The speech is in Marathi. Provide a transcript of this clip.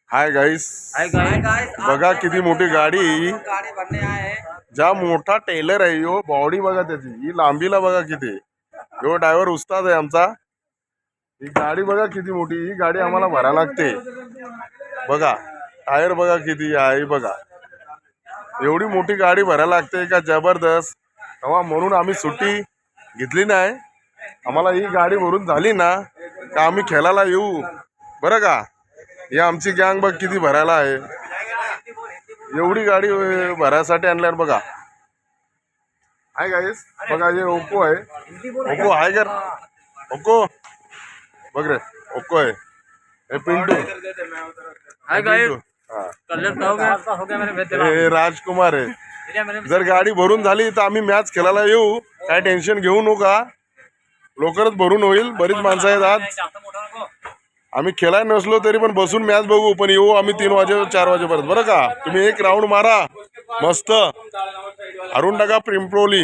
हाय गाईस, बघा किती मोठी गाडी. ज्या मोठा टेलर आहे यो, बॉडी बघा त्याची, ही लांबीला बघा किती. यो ड्रायव्हर उस्ताद आहे आमचा. ही गाडी बघा किती मोठी. ही गाडी आम्हाला भरा लागते बघा. टायर बघा किती आहे बघा. एवढी मोठी गाडी भरायला लागते का जबरदस्त. तेव्हा म्हणून आम्ही सुट्टी घेतली नाही. आम्हाला ही गाडी भरून झाली ना का आम्ही खेळायला येऊ बरं का. ही आमची गँग बघ किती भरायला आहे. एवढी गाडी भरायसाठी आणल्यावर बघा. हाय गाईस, बघा हे ओप्पो आहे. ओप्पो आहे कर ओप्पो बघ रे. ओप्पो आहे हे पिंटू. हाय गाइस, हे राजकुमार आहे. जर गाडी भरून झाली तर आम्ही मॅच खेळायला येऊ. काय टेन्शन घेऊ नका, लवकरच भरून होईल. बरीच माणसं आहेत आज. आम्ही खेळायला नसलो तरी पण बसून मॅच बघू. पण येऊ आम्ही 3 वाजे 4 वाजेपर्यंत बरं का. तुम्ही एक राऊंड मारा मस्त, हरून टाका पिंपरोली.